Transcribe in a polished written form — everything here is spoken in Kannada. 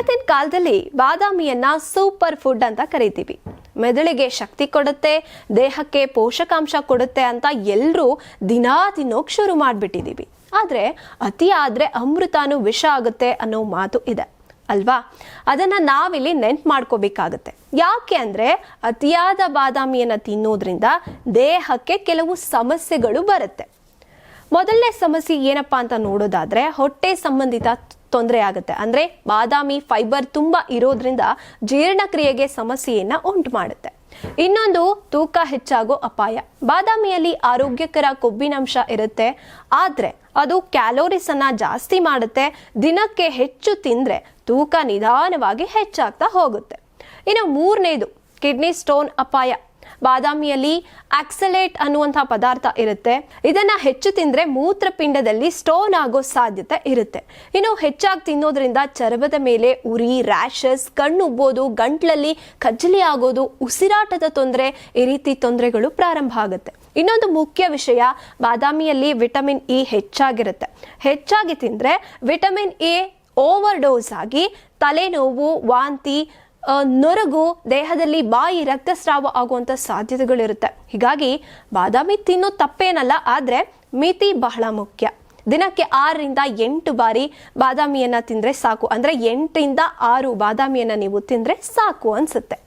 ಇವತ್ತಿನ ಕಾಲದಲ್ಲಿ ಬಾದಾಮಿಯನ್ನ ಸೂಪರ್ ಫುಡ್ ಅಂತ ಕರಿತೀವಿ. ಮೆದುಳಿಗೆ ಶಕ್ತಿ ಕೊಡುತ್ತೆ, ದೇಹಕ್ಕೆ ಪೋಷಕಾಂಶ ಕೊಡುತ್ತೆ ಅಂತ ಎಲ್ಲರೂ ದಿನಾ ತಿನ್ನೋಕ್ ಶುರು ಮಾಡ್ಬಿಟ್ಟಿದೀವಿ. ಆದ್ರೆ ಅತಿ ಆದ್ರೆ ಅಮೃತಾನು ವಿಷ ಆಗುತ್ತೆ ಅನ್ನೋ ಮಾತು ಇದೆ ಅಲ್ವಾ? ಅದನ್ನ ನಾವಿಲ್ಲಿ ನೆನ್ಪು ಮಾಡ್ಕೋಬೇಕಾಗತ್ತೆ. ಯಾಕೆ ಅಂದ್ರೆ ಅತಿಯಾದ ಬಾದಾಮಿಯನ್ನ ತಿನ್ನೋದ್ರಿಂದ ದೇಹಕ್ಕೆ ಕೆಲವು ಸಮಸ್ಯೆಗಳು ಬರುತ್ತೆ. ಮೊದಲನೇ ಸಮಸ್ಯೆ ಏನಪ್ಪಾ ಅಂತ ನೋಡೋದಾದ್ರೆ ಹೊಟ್ಟೆ ಸಂಬಂಧಿತ ತೊಂದರೆ ಆಗುತ್ತೆ. ಅಂದ್ರೆ ಬಾದಾಮಿ ಫೈಬರ್ ತುಂಬಾ ಇರೋದ್ರಿಂದ ಜೀರ್ಣಕ್ರಿಯೆಗೆ ಸಮಸ್ಯೆಯನ್ನ ಉಂಟು ಮಾಡುತ್ತೆ. ಇನ್ನೊಂದು ತೂಕ ಹೆಚ್ಚಾಗೋ ಅಪಾಯ. ಬಾದಾಮಿಯಲ್ಲಿ ಆರೋಗ್ಯಕರ ಕೊಬ್ಬಿನಂಶ ಇರುತ್ತೆ, ಆದ್ರೆ ಅದು ಕ್ಯಾಲೋರೀಸ್ ಅನ್ನ ಜಾಸ್ತಿ ಮಾಡುತ್ತೆ. ದಿನಕ್ಕೆ ಹೆಚ್ಚು ತಿಂದ್ರೆ ತೂಕ ನಿಧಾನವಾಗಿ ಹೆಚ್ಚಾಗ್ತಾ ಹೋಗುತ್ತೆ. ಇನ್ನು ಮೂರನೇದು ಕಿಡ್ನಿ ಸ್ಟೋನ್ ಅಪಾಯ. ಬಾದಾಮಿಯಲ್ಲಿ ಆಕ್ಸಲೇಟ್ ಅನ್ನುವಂತಹ ಪದಾರ್ಥ ಇರುತ್ತೆ. ಇದನ್ನ ಹೆಚ್ಚು ತಿಂದ್ರೆ ಮೂತ್ರಪಿಂಡದಲ್ಲಿ ಸ್ಟೋನ್ ಆಗೋ ಸಾಧ್ಯತೆ ಇರುತ್ತೆ. ಇನ್ನು ಹೆಚ್ಚಾಗಿ ತಿನ್ನೋದ್ರಿಂದ ಚರ್ಮದ ಮೇಲೆ ಉರಿ, ರ್ಯಾಷಸ್, ಕಣ್ಣು ಉಬ್ಬೋದು, ಗಂಟ್ಲಲ್ಲಿ ಕಜ್ಜಲಿ ಆಗೋದು, ಉಸಿರಾಟದ ತೊಂದರೆ, ಈ ರೀತಿ ತೊಂದರೆಗಳು ಪ್ರಾರಂಭ ಆಗುತ್ತೆ. ಇನ್ನೊಂದು ಮುಖ್ಯ ವಿಷಯ, ಬಾದಾಮಿಯಲ್ಲಿ ವಿಟಮಿನ್ ಇ ಹೆಚ್ಚಾಗಿರುತ್ತೆ. ಹೆಚ್ಚಾಗಿ ತಿಂದ್ರೆ ವಿಟಮಿನ್ ಎ ಓವರ್ ಡೋಸ್ ಆಗಿ ತಲೆನೋವು, ವಾಂತಿ, ನೊರಗು, ದೇಹದಲ್ಲಿ ಬಾಯಿ ರಕ್ತಸ್ರಾವ ಆಗುವಂತ ಸಾಧ್ಯತೆಗಳಿರುತ್ತೆ. ಹೀಗಾಗಿ ಬಾದಾಮಿ ತಿನ್ನೋ ತಪ್ಪೇನಲ್ಲ, ಆದ್ರೆ ಮಿತಿ ಬಹಳ ಮುಖ್ಯ. ದಿನಕ್ಕೆ 6 ರಿಂದ 8 ಬಾರಿ ಬಾದಾಮಿಯನ್ನ ತಿಂದ್ರೆ ಸಾಕು. ಅಂದ್ರೆ 8 ರಿಂದ 6 ಬಾದಾಮಿಯನ್ನ ನೀವು ತಿಂದ್ರೆ ಸಾಕು ಅನ್ಸುತ್ತೆ.